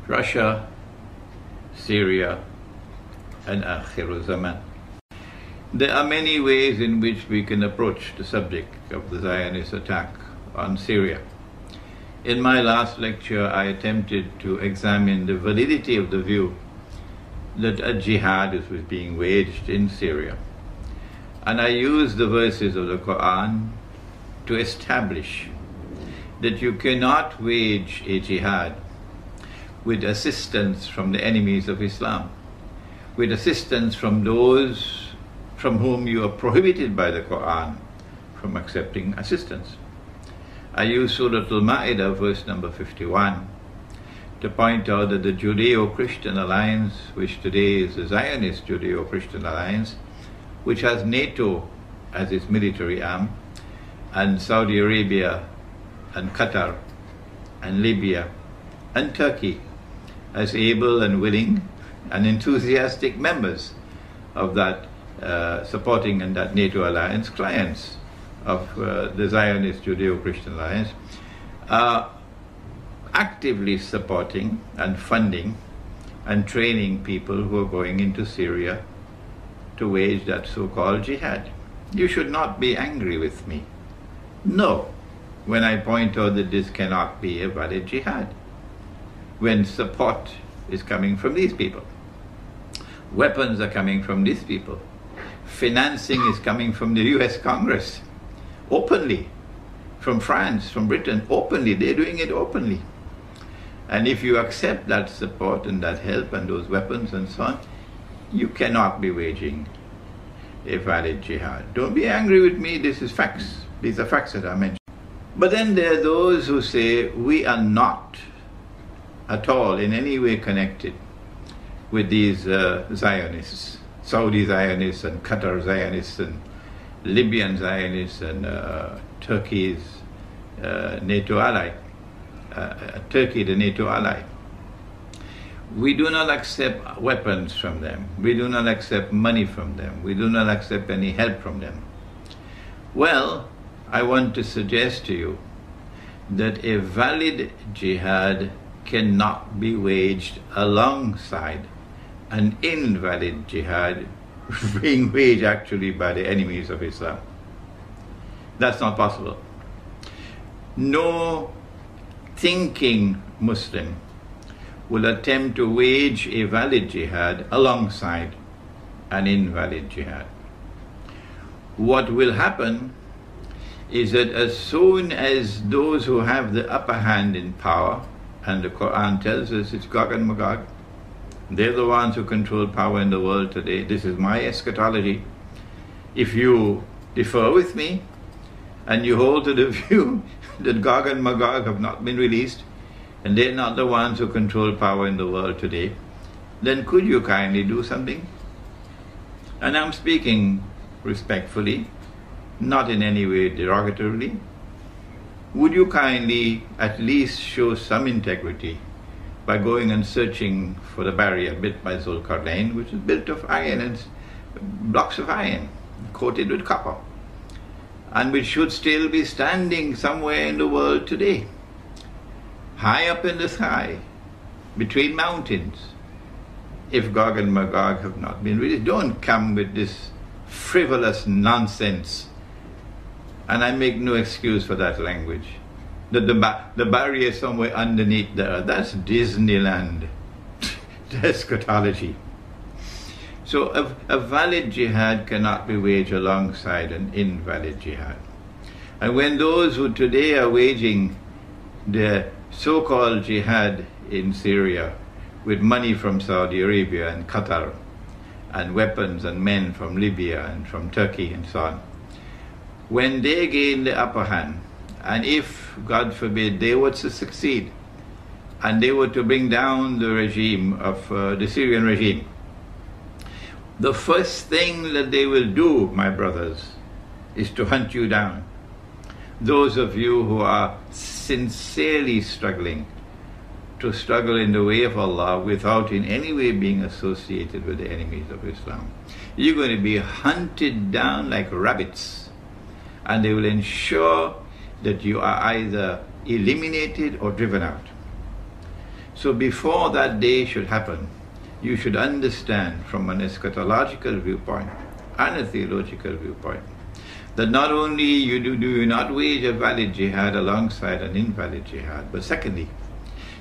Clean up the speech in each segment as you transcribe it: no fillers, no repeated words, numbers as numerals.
Russia, Syria, and الزمان. There are many ways in which we can approach the subject of the Zionist attack on Syria. In my last lecture, I attempted to examine the validity of the view that a jihad is being waged in Syria. And I used the verses of the Quran to establish that you cannot wage a jihad with assistance from the enemies of Islam, with assistance from those from whom you are prohibited by the Quran from accepting assistance. I use Surah Al-Ma'idah, verse number 51, to point out that the Judeo-Christian alliance, which today is the Zionist Judeo-Christian alliance, which has NATO as its military arm, and Saudi Arabia, and Qatar, and Libya, and Turkey, as able and willing and enthusiastic members of that supporting and that NATO alliance, clients of the Zionist Judeo-Christian alliance, are actively supporting and funding and training people who are going into Syria to wage that so-called jihad. You should not be angry with me. No, when I point out that this cannot be a valid jihad, when support is coming from these people, weapons are coming from these people, financing is coming from the US Congress, openly, from France, from Britain, openly, they're doing it openly. And if you accept that support and that help and those weapons and so on, you cannot be waging a valid jihad. Don't be angry with me, this is facts. These are facts that I mentioned. But then there are those who say we are not at all in any way connected with these Zionists, Saudi Zionists and Qatar Zionists and Libyan Zionists and Turkey's NATO ally, Turkey the NATO ally. We do not accept weapons from them. We do not accept money from them. We do not accept any help from them. Well, I want to suggest to you that a valid jihad cannot be waged alongside an invalid jihad being waged actually by the enemies of Islam. That's not possible. No thinking Muslim will attempt to wage a valid jihad alongside an invalid jihad. What will happen is that as soon as those who have the upper hand in power, and the Quran tells us it's Gog and Magog, they're the ones who control power in the world today. This is my eschatology. If you differ with me and you hold to the view that Gog and Magog have not been released and they're not the ones who control power in the world today, then could you kindly do something? And I'm speaking respectfully, not in any way derogatorily. Would you kindly at least show some integrity by going and searching for the barrier built by Zulkarnain, which is built of iron and blocks of iron coated with copper, and which should still be standing somewhere in the world today, high up in the sky, between mountains, if Gog and Magog have not been released. Don't come with this frivolous nonsense. And I make no excuse for that language. That the barrier is somewhere underneath the earth. That's Disneyland. Eschatology. So a valid jihad cannot be waged alongside an invalid jihad. And when those who today are waging the so-called jihad in Syria with money from Saudi Arabia and Qatar and weapons and men from Libya and from Turkey and so on, when they gain the upper hand, and if, God forbid, they were to succeed, and they were to bring down the regime of the Syrian regime, the first thing that they will do, my brothers, is to hunt you down. Those of you who are sincerely struggling to struggle in the way of Allah without in any way being associated with the enemies of Islam, you're going to be hunted down like rabbits. And they will ensure that you are either eliminated or driven out. So before that day should happen, you should understand from an eschatological viewpoint and a theological viewpoint that not only do you not wage a valid jihad alongside an invalid jihad, but secondly,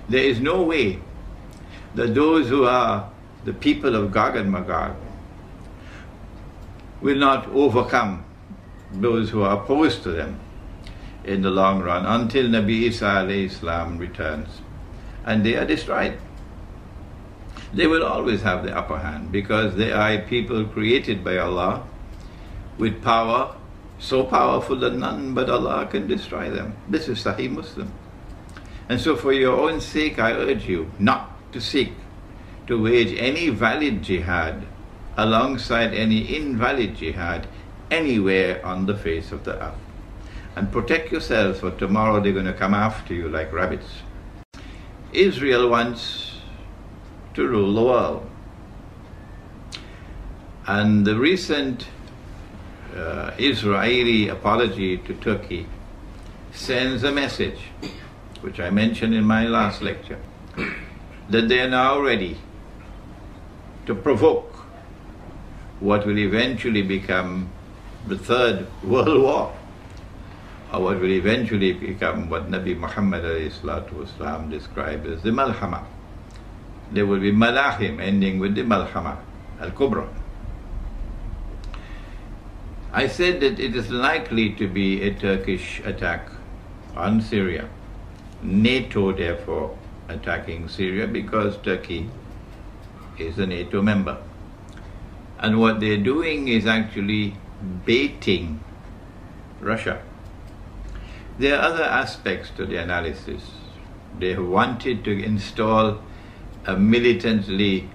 there is no way that those who are the people of Gog and Magog will not overcome those who are opposed to them in the long run until Nabi Isa alayhi salam returns and they are destroyed. They will always have the upper hand because they are a people created by Allah with power so powerful that none but Allah can destroy them. This is Sahih Muslim. And so for your own sake, I urge you not to seek to wage any valid jihad alongside any invalid jihad anywhere on the face of the earth. And protect yourselves, for tomorrow they're going to come after you like rabbits. Israel wants to rule the world. And the recent Israeli apology to Turkey sends a message, which I mentioned in my last lecture, that they are now ready to provoke what will eventually become the Third World War, or what will eventually become what Nabi Muhammad ﷺ described as the Malhama. There will be Malahim ending with the Malhama al-Kubra. I said that it is likely to be a Turkish attack on Syria. NATO therefore attacking Syria because Turkey is a NATO member. And what they're doing is actually baiting Russia. There are other aspects to the analysis. They wanted to install a militantly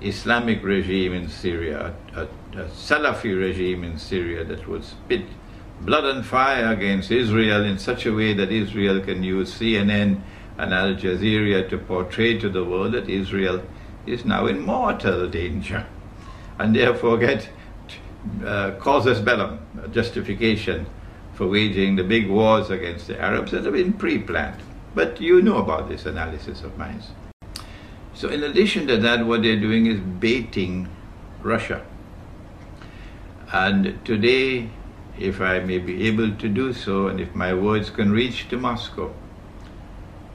Islamic regime in Syria, a Salafi regime in Syria that would spit blood and fire against Israel in such a way that Israel can use CNN and Al Jazeera to portray to the world that Israel is now in mortal danger, and therefore get casus bellum, a justification for waging the big wars against the Arabs that have been pre-planned. But you know about this analysis of mine. So in addition to that, what they're doing is baiting Russia. And today, if I may be able to do so, and if my words can reach to Moscow,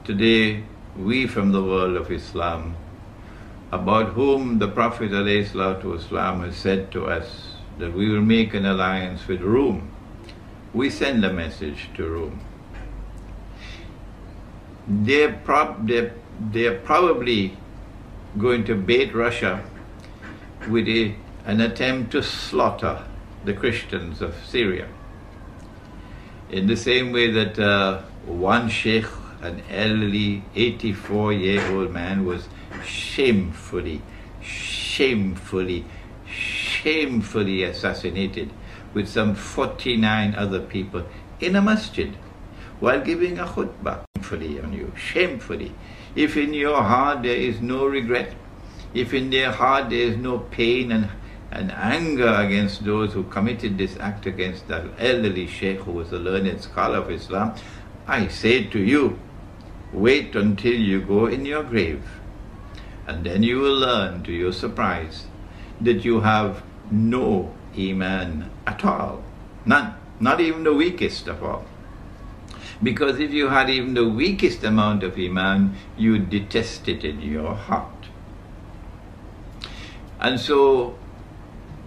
today we from the world of Islam, about whom the Prophet ﷺ has said to us that we will make an alliance with Rome, we send a message to Rome. They're probably going to bait Russia with an attempt to slaughter the Christians of Syria. In the same way that one Sheikh, an elderly 84-year-old man, was shamefully assassinated with some 49 other people in a masjid while giving a khutbah. Shamefully on you, shamefully. If in your heart there is no regret, if in their heart there is no pain and anger against those who committed this act against that elderly sheikh who was a learned scholar of Islam, I say to you, wait until you go in your grave, and then you will learn to your surprise that you have no Iman at all. None. Not even the weakest of all. Because if you had even the weakest amount of Iman, you would detest it in your heart. And so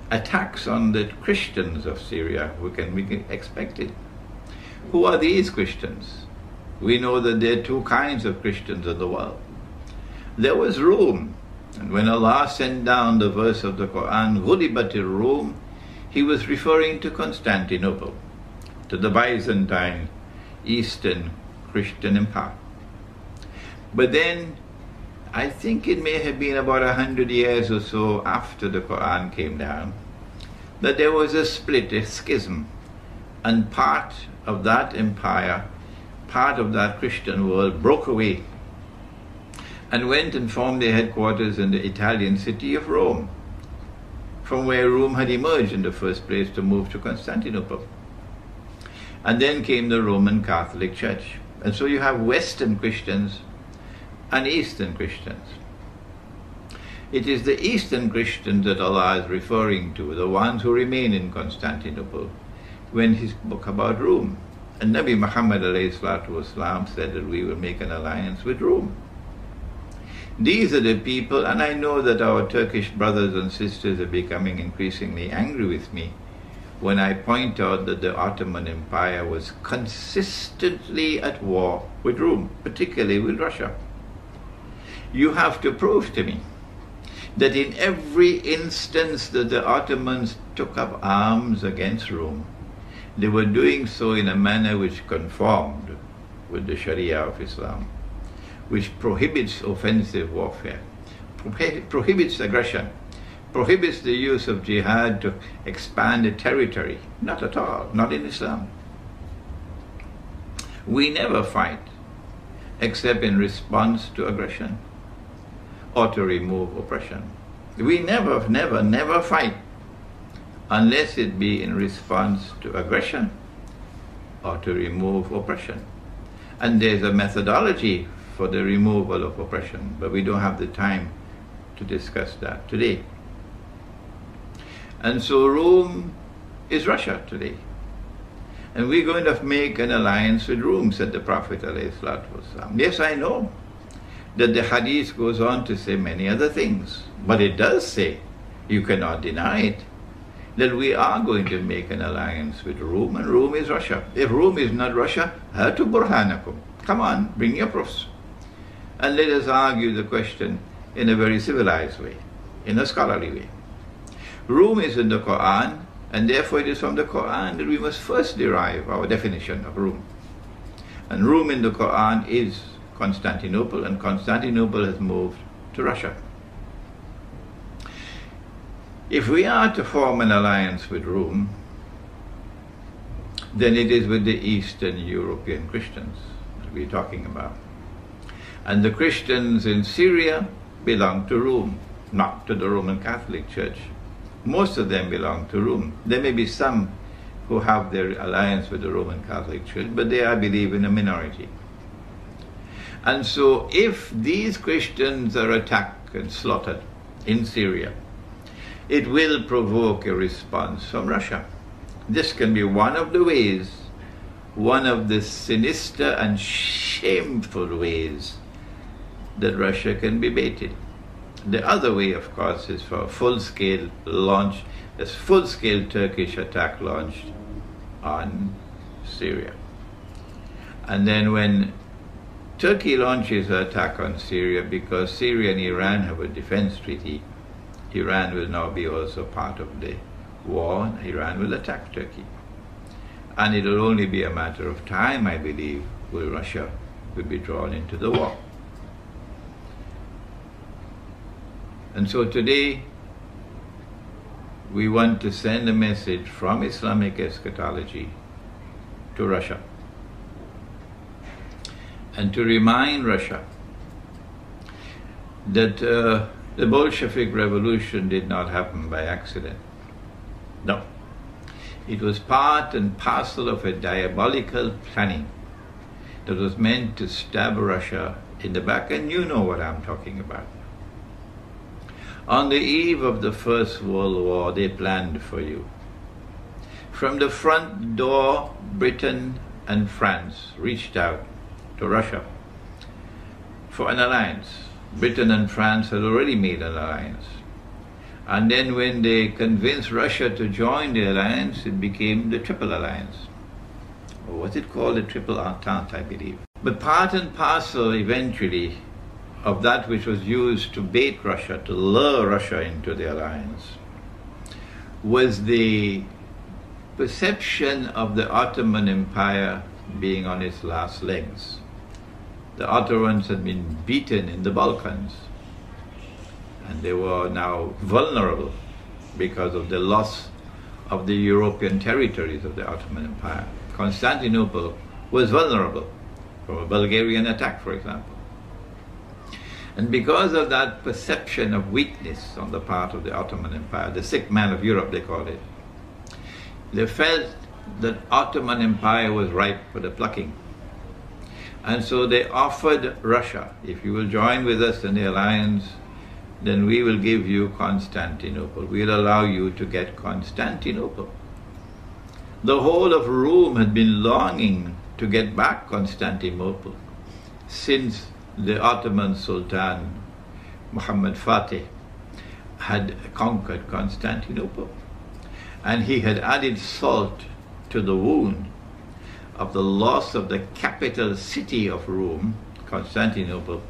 attacks on the Christians of Syria we can expect it. Who are these Christians? We know that there are two kinds of Christians in the world. There was Rome, and when Allah sent down the verse of the Quran, Ghulibatir Rome, He was referring to Constantinople, to the Byzantine Eastern Christian Empire. But then, I think it may have been about 100 years or so after the Quran came down, that there was a split, a schism, and part of that empire, part of that Christian world broke away and went and formed their headquarters in the Italian city of Rome, from where Rome had emerged in the first place to move to Constantinople. And then came the Roman Catholic Church. And so you have Western Christians and Eastern Christians. It is the Eastern Christians that Allah is referring to, the ones who remain in Constantinople, when he spoke about Rome. And Nabi Muhammad ﷺ said that we will make an alliance with Rome. These are the people, and I know that our Turkish brothers and sisters are becoming increasingly angry with me when I point out that the Ottoman Empire was consistently at war with Rome, particularly with Russia. You have to prove to me that in every instance that the Ottomans took up arms against Rome, they were doing so in a manner which conformed with the Sharia of Islam, which prohibits offensive warfare, prohibits aggression, prohibits the use of jihad to expand a territory. Not at all, not in Islam. We never fight except in response to aggression or to remove oppression. We never fight unless it be in response to aggression or to remove oppression. And there's a methodology for the removal of oppression, but we don't have the time to discuss that today. And so Rome is Russia today. And we're going to make an alliance with Rome, said the Prophet ﷺ. Yes, I know that the hadith goes on to say many other things, but it does say, you cannot deny it, that we are going to make an alliance with Rome, and Rome is Russia. If Rome is not Russia, hatu burhanakum. Come on, bring your proofs. And let us argue the question in a very civilized way, in a scholarly way. Rome is in the Quran, and therefore it is from the Quran that we must first derive our definition of Rome. And Rome in the Quran is Constantinople, and Constantinople has moved to Russia. If we are to form an alliance with Rome, then it is with the Eastern European Christians that we're talking about. And the Christians in Syria belong to Rome, not to the Roman Catholic Church. Most of them belong to Rome. There may be some who have their alliance with the Roman Catholic Church, but they are, I believe, in a minority. And so if these Christians are attacked and slaughtered in Syria, it will provoke a response from Russia. This can be one of the ways, one of the sinister and shameful ways that Russia can be baited. The other way, of course, is for a full-scale launch, a full-scale Turkish attack launched on Syria. And then when Turkey launches an attack on Syria, because Syria and Iran have a defense treaty, Iran will now be also part of the war, and Iran will attack Turkey. And it will only be a matter of time, I believe, will Russia will be drawn into the war. And so today, we want to send a message from Islamic eschatology to Russia, and to remind Russia that the Bolshevik Revolution did not happen by accident. No. It was part and parcel of a diabolical planning that was meant to stab Russia in the back, and you know what I'm talking about. On the eve of the First World War, they planned for you. From the front door, Britain and France reached out to Russia for an alliance. Britain and France had already made an alliance. And then when they convinced Russia to join the alliance, it became the Triple Alliance. Or was it called the Triple Entente, I believe. But part and parcel, eventually, of that which was used to bait Russia, to lure Russia into the alliance, was the perception of the Ottoman Empire being on its last legs. The Ottomans had been beaten in the Balkans, and they were now vulnerable because of the loss of the European territories of the Ottoman Empire. Constantinople was vulnerable from a Bulgarian attack, for example. And because of that perception of weakness on the part of the Ottoman Empire, the sick man of Europe, they called it, they felt that Ottoman Empire was ripe for the plucking. And so they offered Russia, if you will join with us in the alliance, then we will give you Constantinople. We'll allow you to get Constantinople. The whole of Rome had been longing to get back Constantinople since the Ottoman Sultan Muhammad Fatih had conquered Constantinople. And he had added salt to the wound of the loss of the capital city of Rome, Constantinople.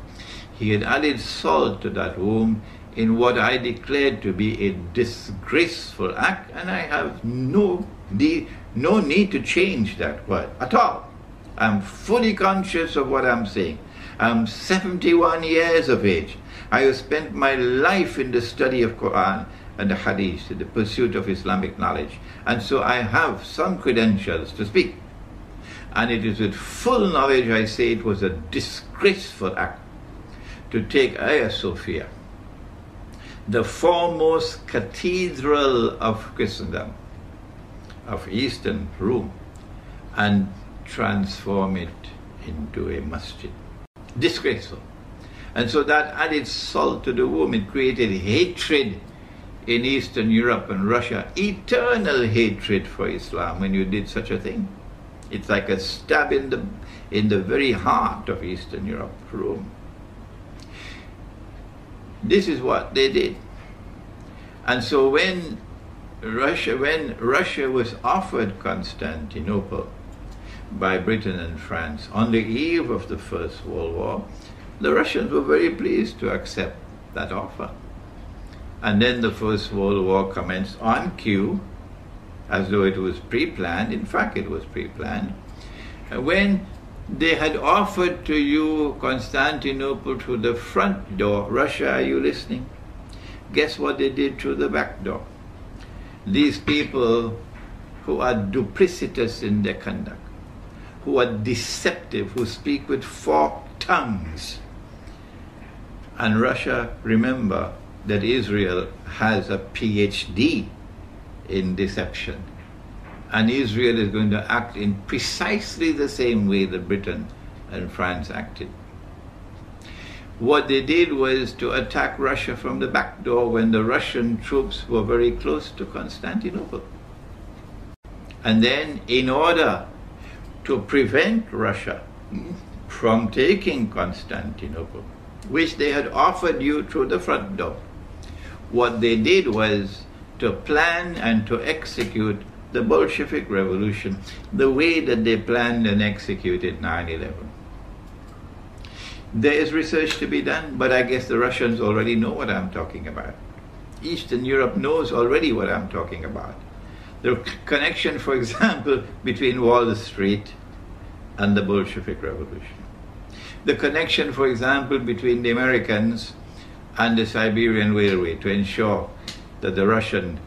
He had added salt to that wound in what I declared to be a disgraceful act, and I have no need to change that word at all. I'm fully conscious of what I'm saying. I'm 71 years of age. I have spent my life in the study of Quran and the Hadith, in the pursuit of Islamic knowledge. And so I have some credentials to speak. And it is with full knowledge I say it was a disgraceful act to take Hagia Sophia, the foremost cathedral of Christendom, of Eastern Rome, and transform it into a masjid. Disgraceful. And so that added salt to the wound. It created hatred in Eastern Europe and Russia, eternal hatred for Islam when you did such a thing. It's like a stab in the very heart of Eastern Europe, Rome. This is what they did. And so when Russia was offered Constantinople by Britain and France on the eve of the First World War, the Russians were very pleased to accept that offer. And then the First World War commenced on cue, as though it was pre-planned. In fact, it was pre-planned. When they had offered to you Constantinople through the front door, Russia, are you listening? Guess what they did through the back door? These people who are duplicitous in their conduct, who are deceptive, who speak with forked tongues. And Russia, remember that Israel has a PhD in deception. And Israel is going to act in precisely the same way that Britain and France acted. What they did was to attack Russia from the back door when the Russian troops were very close to Constantinople. And then, in order to prevent Russia from taking Constantinople, which they had offered you through the front door, what they did was to plan and to execute the Bolshevik Revolution the way that they planned and executed 9/11. There is research to be done, but I guess the Russians already know what I'm talking about. Eastern Europe knows already what I'm talking about. The connection, for example, between Wall Street and the Bolshevik Revolution. The connection, for example, between the Americans and the Siberian Railway to ensure that the Russian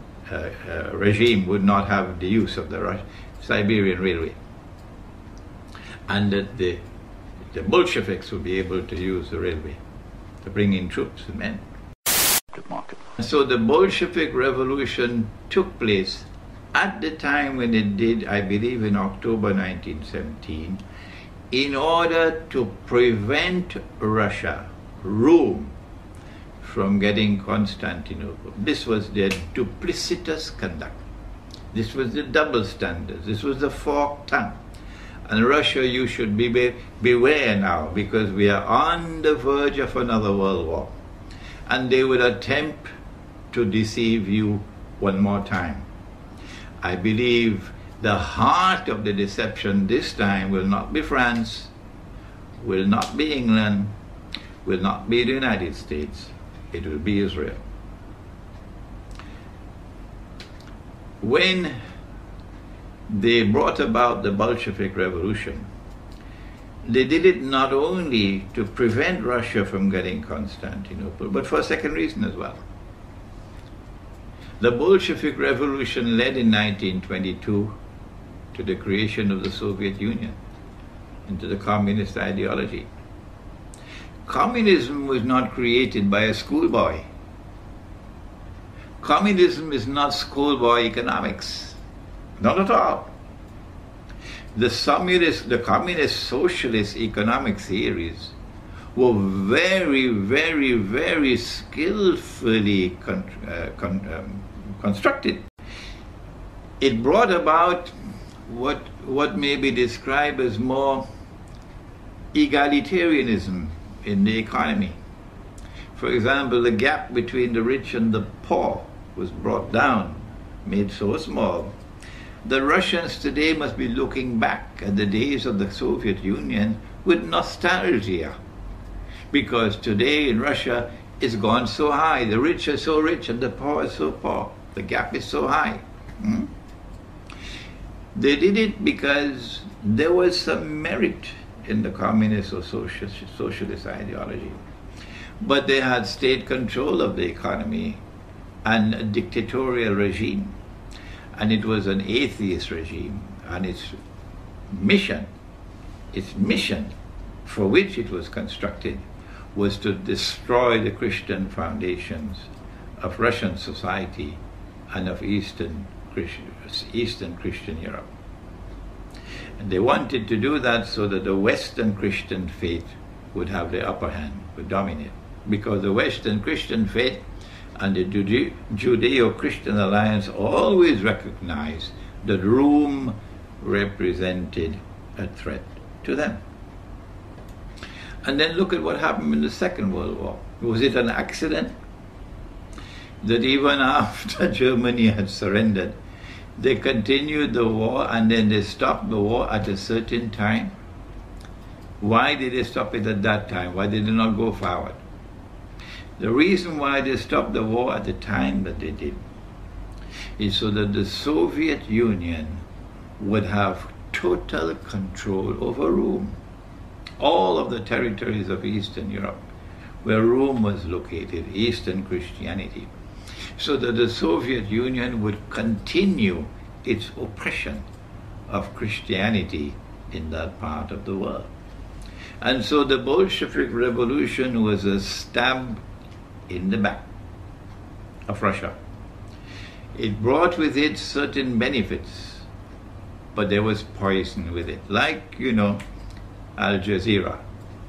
regime would not have the use of the Siberian Railway, and that the Bolsheviks would be able to use the railway to bring in troops and men. So the Bolshevik Revolution took place at the time when it did, I believe in October 1917, in order to prevent Russia, Rome, from getting Constantinople. This was their duplicitous conduct. This was the double standards. This was the forked tongue. And Russia, you should beware now, because we are on the verge of another world war. And they will attempt to deceive you one more time. I believe the heart of the deception this time will not be France, will not be England, will not be the United States. It will be Israel. When they brought about the Bolshevik Revolution, they did it not only to prevent Russia from getting Constantinople, but for a second reason as well. The Bolshevik Revolution led in 1922 to the creation of the Soviet Union and to the communist ideology. Communism was not created by a schoolboy. Communism is not schoolboy economics. Not at all. The communist socialist economic theories were very, very, very skillfully constructed. It brought about what may be described as more egalitarianism in the economy. For example, the gap between the rich and the poor was brought down, made so small. The Russians today must be looking back at the days of the Soviet Union with nostalgia, because today in Russia it's gone so high. The rich are so rich and the poor are so poor. The gap is so high. They did it because there was some merit in the communist or socialist ideology. But they had state control of the economy and a dictatorial regime. And it was an atheist regime. And its mission for which it was constructed, was to destroy the Christian foundations of Russian society and of Eastern Christian Europe. And they wanted to do that so that the Western Christian faith would have the upper hand, would dominate. Because the Western Christian faith and the Judeo-Christian alliance always recognized that Rome represented a threat to them. And then look at what happened in the Second World War. Was it an accident that even after Germany had surrendered, they continued the war and then they stopped the war at a certain time? Why did they stop it at that time? Why did they not go forward? The reason why they stopped the war at the time that they did is so that the Soviet Union would have total control over Rome. All of the territories of Eastern Europe, where Rome was located, Eastern Christianity, so that the Soviet Union would continue its oppression of Christianity in that part of the world. And so the Bolshevik Revolution was a stab in the back of Russia. It brought with it certain benefits, but there was poison with it. Like, Al Jazeera.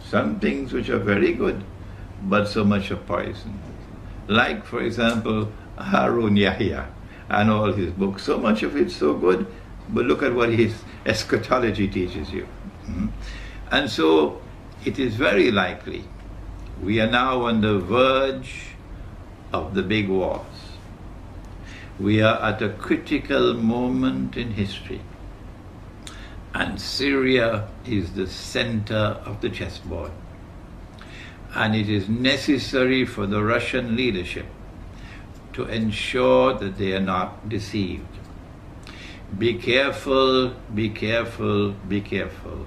Some things which are very good, but so much of poison. Like, for example, Harun Yahya and all his books. So much of it's so good, but look at what his eschatology teaches you. And so it is very likely we are now on the verge of the big wars. We are at a critical moment in history. And Syria is the center of the chessboard. And it is necessary for the Russian leadership to ensure that they are not deceived. Be careful, be careful, be careful.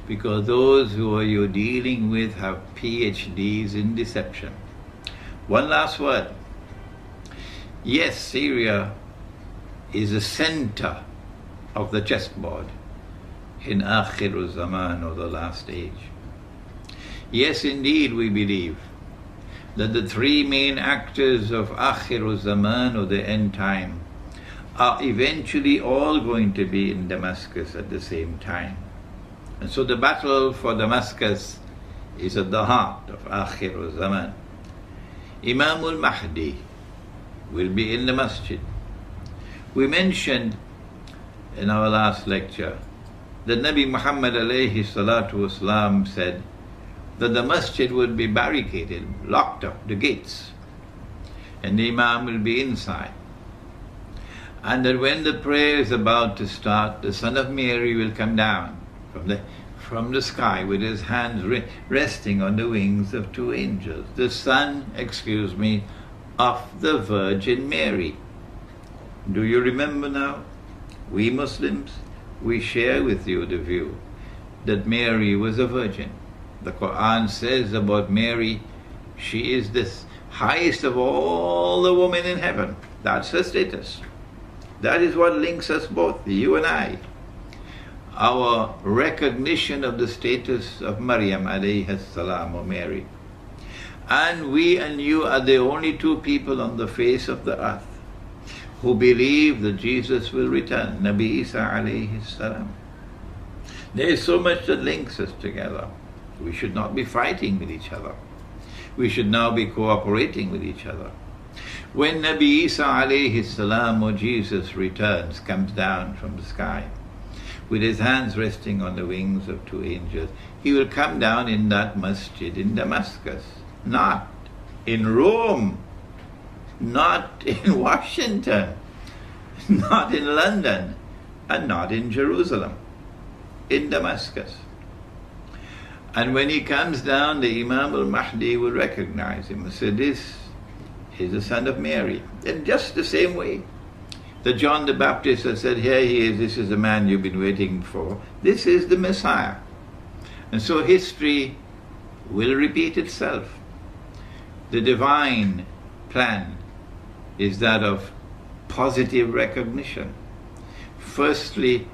Because those who you're dealing with have PhDs in deception. One last word. Yes, Syria is the center of the chessboard in Akhir al-Zaman, or the last age. Yes, indeed, we believe that the three main actors of Akhir al-Zaman, or the end time, are eventually all going to be in Damascus at the same time. And so the battle for Damascus is at the heart of Akhir al-Zaman. Imam al-Mahdi will be in the masjid. We mentioned in our last lecture that Nabi Muhammad alayhi salatu wasalam said that the masjid would be barricaded, locked up, the gates, and the Imam will be inside. And that when the prayer is about to start, the Son of Mary will come down from the sky with his hands resting on the wings of two angels, the Son, of the Virgin Mary. Do you remember now? We Muslims, we share with you the view that Mary was a virgin. The Quran says about Mary, she is the highest of all the women in heaven. That's her status. That is what links us both, you and I. Our recognition of the status of Maryam alayhi salam, or Mary. And we and you are the only two people on the face of the earth who believe that Jesus will return, Nabi Isa alayhi salam. There is so much that links us together. We should not be fighting with each other. We should now be cooperating with each other. When Nabi Isa alayhi salam, or Jesus, returns, comes down from the sky, with his hands resting on the wings of two angels, he will come down in that masjid in Damascus, not in Rome, not in Washington, not in London, and not in Jerusalem, in Damascus. And when he comes down, the Imam al-Mahdi will recognize him and say, this is the son of Mary. In just the same way that John the Baptist has said, here he is, this is the man you've been waiting for, this is the Messiah. And so history will repeat itself. The divine plan is that of positive recognition. Firstly,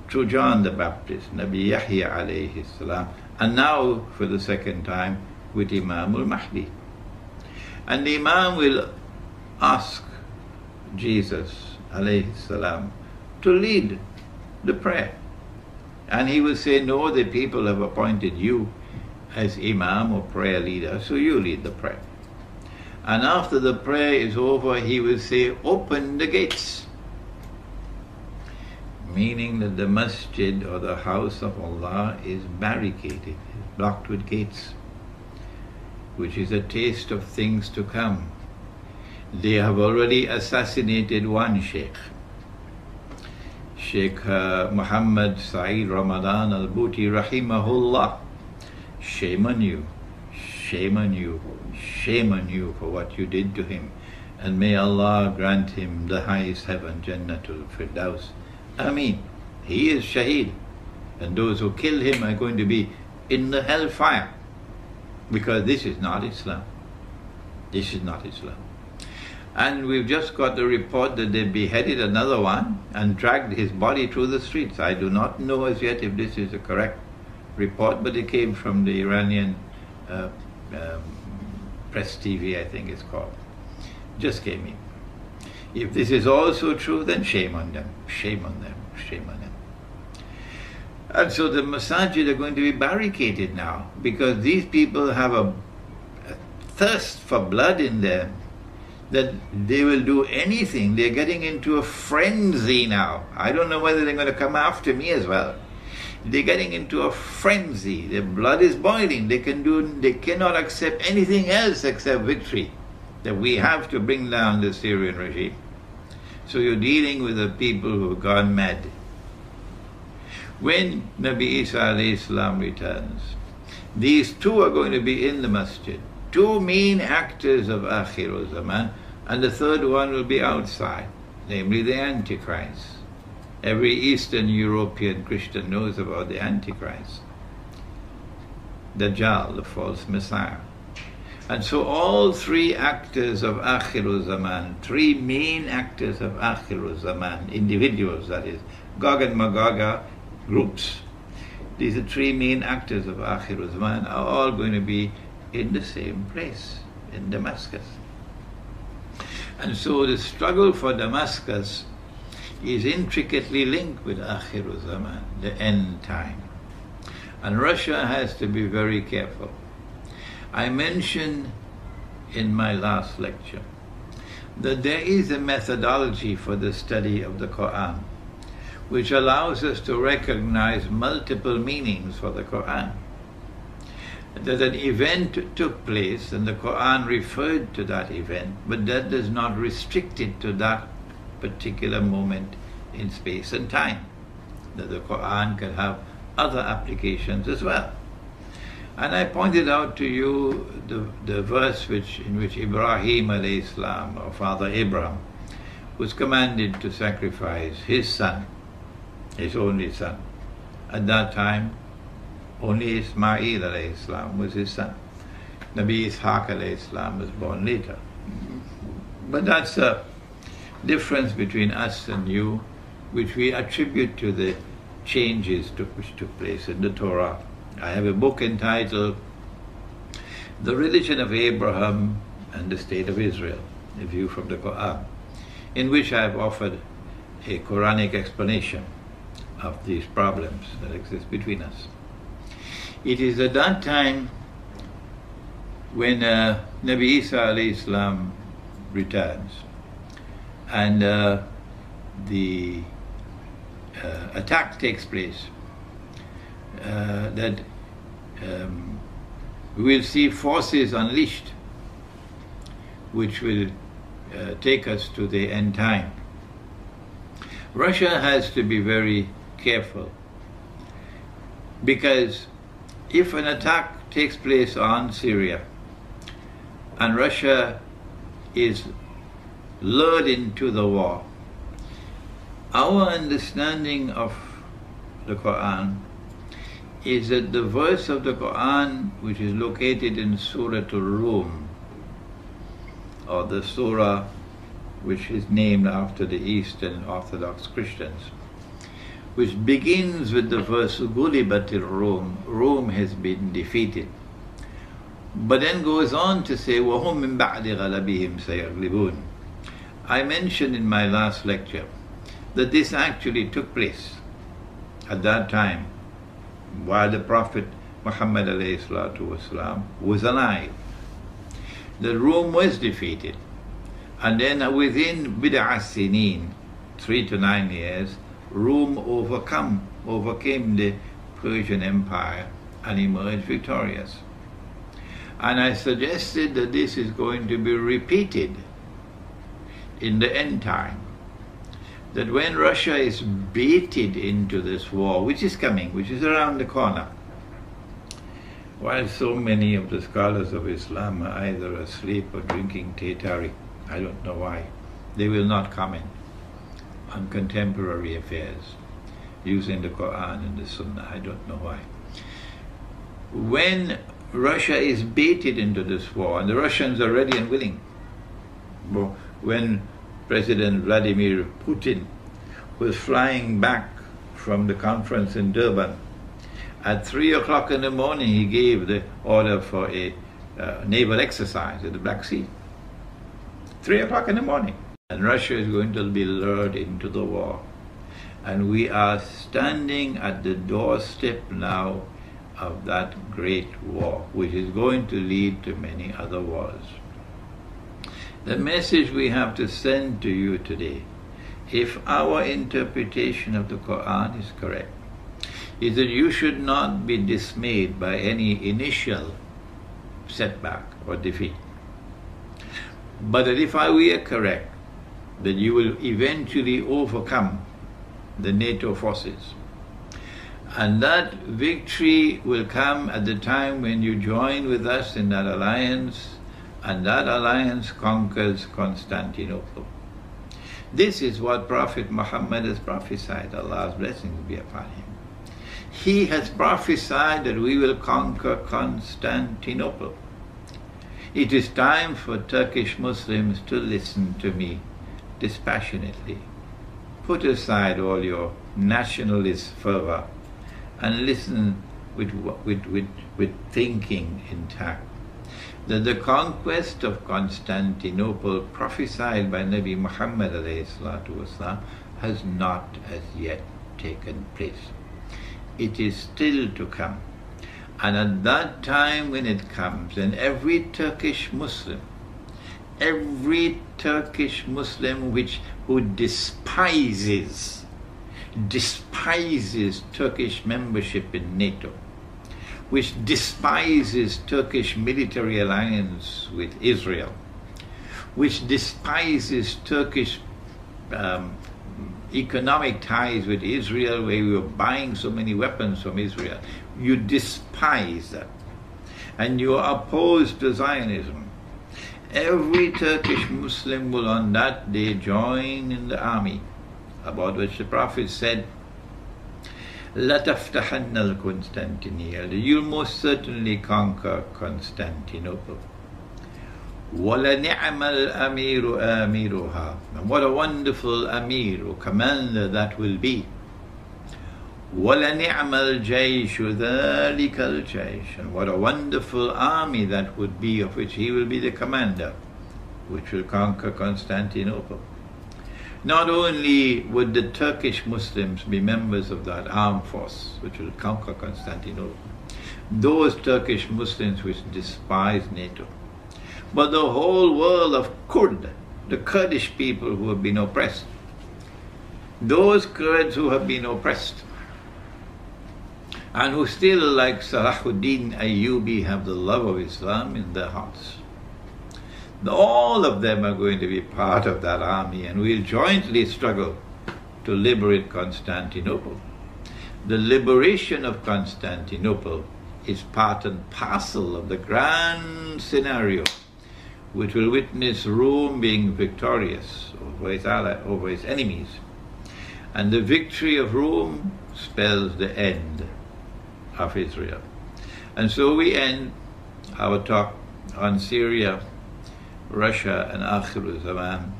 through John the Baptist, Nabi Yahya alayhi salam, and now for the second time with Imam al-Mahdi. And the Imam will ask Jesus alayhi salam to lead the prayer. And he will say, no, the people have appointed you as Imam or prayer leader, so you lead the prayer. And after the prayer is over, he will say, open the gates. Meaning that the masjid or the house of Allah is barricaded, blocked with gates, which is a taste of things to come. They have already assassinated one Sheikh, Sheikh Muhammad Saeed Ramadan al-Bhuti rahimahullah. Shame on you, shame on you, shame on you for what you did to him. And may Allah grant him the highest heaven, Jannatul Firdaus. Ameen. He is Shaheed, and those who kill him are going to be in the hellfire, because this is not Islam. This is not Islam. And we've just got the report that they beheaded another one and dragged his body through the streets. I do not know as yet if this is a correct report, but it came from the Iranian Press TV, I think it's called. Just came in. If this is also true, then shame on them, shame on them, shame on them. And so the masajid are going to be barricaded now, because these people have a thirst for blood in them that they will do anything. They're getting into a frenzy now. I don't know whether they're going to come after me as well. They're getting into a frenzy. Their blood is boiling. They cannot accept anything else except victory. That we have to bring down the Syrian regime. So you're dealing with the people who have gone mad. When Nabi Isa alayhi salam returns, these two are going to be in the masjid. Two main actors of Akhir Zaman, and the third one will be outside, namely the Antichrist. Every Eastern European Christian knows about the Antichrist, Dajjal, the false Messiah. And so all three actors of Akhir Zaman, three main actors of Akhir Zaman, individuals that is, Gog and Magog groups, these are three main actors of Akhir Zaman, are all going to be in the same place, in Damascus. And so the struggle for Damascus is intricately linked with Akhir Zaman, the end time. And Russia has to be very careful. I mentioned in my last lecture that there is a methodology for the study of the Quran which allows us to recognize multiple meanings for the Quran. That an event took place and the Quran referred to that event, but that does not restrict it to that particular moment in space and time. That the Quran can have other applications as well. And I pointed out to you the verse in which Ibrahim alayhi salam, or Father Abraham, was commanded to sacrifice his son, his only son. At that time, only Ismail alayhi salam was his son. Nabi Ishaq alayhi salam was born later. But that's a difference between us and you, which we attribute to the changes which took place in the Torah. I have a book entitled The Religion of Abraham and the State of Israel, a view from the Quran, in which I have offered a Quranic explanation of these problems that exist between us. It is at that time when Nabi Isa alayhi salam returns and the attack takes place, that we will see forces unleashed which will take us to the end time. Russia has to be very careful, because if an attack takes place on Syria and Russia is lured into the war, our understanding of the Quran is that the verse of the Quran which is located in Surah Al-Rum, or the surah which is named after the Eastern Orthodox Christians, which begins with the verse Gulibatir Rum, Rome has been defeated, but then goes on to say وَهُمْ مِنْ بَعْدِ غَلَبِهِمْ سَيَغْلِبُونَ. I mentioned in my last lecture that this actually took place at that time while the Prophet Muhammad ﷺ was alive. The Rome was defeated, and then within bid'a sinin, 3 to 9 years, Rome overcame the Persian Empire and emerged victorious. And I suggested that this is going to be repeated in the end time, that when Russia is baited into this war, which is coming, which is around the corner, while so many of the scholars of Islam are either asleep or drinking Tetari, I don't know why, they will not comment on contemporary affairs using the Quran and the Sunnah. I don't know why. When Russia is baited into this war, and the Russians are ready and willing, when President Vladimir Putin was flying back from the conference in Durban, at 3 o'clock in the morning he gave the order for a naval exercise in the Black Sea. 3 o'clock in the morning. And Russia is going to be lured into the war. And we are standing at the doorstep now of that great war, which is going to lead to many other wars. The message we have to send to you today, if our interpretation of the Quran is correct, is that you should not be dismayed by any initial setback or defeat, but that if we are correct, that you will eventually overcome the NATO forces. And that victory will come at the time when you join with us in that alliance, and that alliance conquers Constantinople. This is what Prophet Muhammad has prophesied, Allah's blessings be upon him. He has prophesied that we will conquer Constantinople. It is time for Turkish Muslims to listen to me dispassionately. Put aside all your nationalist fervor and listen with thinking intact, that the conquest of Constantinople prophesied by Nabi Muhammad ﷺ has not as yet taken place. It is still to come. And at that time when it comes, and every Turkish Muslim who despises Turkish membership in NATO, which despises Turkish military alliance with Israel, which despises Turkish economic ties with Israel, where we were buying so many weapons from Israel. You despise that, and you are opposed to Zionism. Every Turkish Muslim will on that day join in the army, about which the Prophet said, لَتَفْتَحَنَّ الْقُنْسْتَنْتِنِيَّةَ, you'll most certainly conquer Constantinople. وَلَنِعْمَ الْأَمِيرُ آمِرُهَا, and what a wonderful Amir or commander that will be. وَلَنِعْمَ الْجَيْشُ ذَلِكَ الْجَيْشُ, and what a wonderful army that would be, of which he will be the commander, which will conquer Constantinople. Not only would the Turkish Muslims be members of that armed force which will conquer Constantinople, those Turkish Muslims which despise NATO, but the whole world of Kurd, the Kurdish people who have been oppressed, those Kurds who have been oppressed and who still, like Salahuddin Ayyubi, have the love of Islam in their hearts. All of them are going to be part of that army, and we'll jointly struggle to liberate Constantinople. The liberation of Constantinople is part and parcel of the grand scenario which will witness Rome being victorious over its enemies. And the victory of Rome spells the end of Israel. And so we end our talk on Syria, Russia, and Akhir Zaman,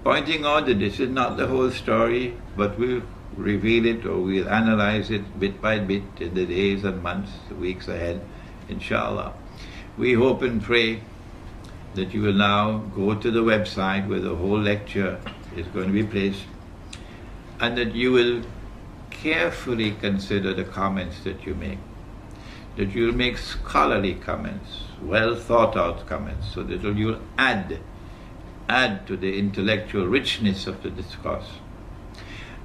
pointing out that this is not the whole story, but we'll reveal it, or we'll analyze it bit by bit in the days and months, the weeks ahead, inshallah. We hope and pray that you will now go to the website where the whole lecture is going to be placed, and that you will carefully consider the comments that you make, that you'll make scholarly comments, well thought out comments, so that you'll add to the intellectual richness of the discourse,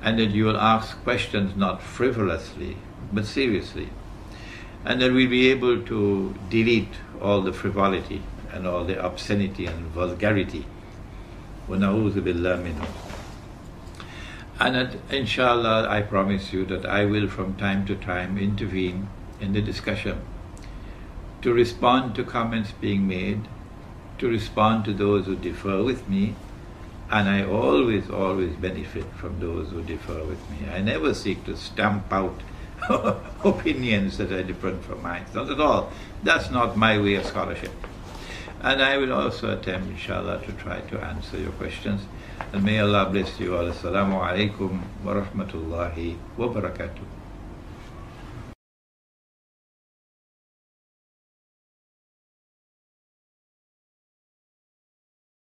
and that you will ask questions not frivolously but seriously, and that we'll be able to delete all the frivolity and all the obscenity and vulgarity. وَنَعُوذُ بِاللَّهِ مِنْهُ. And that, inshallah, I promise you that I will from time to time intervene in the discussion to respond to comments being made, to respond to those who differ with me, and I always benefit from those who differ with me. I never seek to stamp out opinions that are different from mine. Not at all. That's not my way of scholarship. And I will also attempt, inshallah, to try to answer your questions. And may Allah bless you all. Assalamu alaikum wa rahmatullahi wa barakatuh.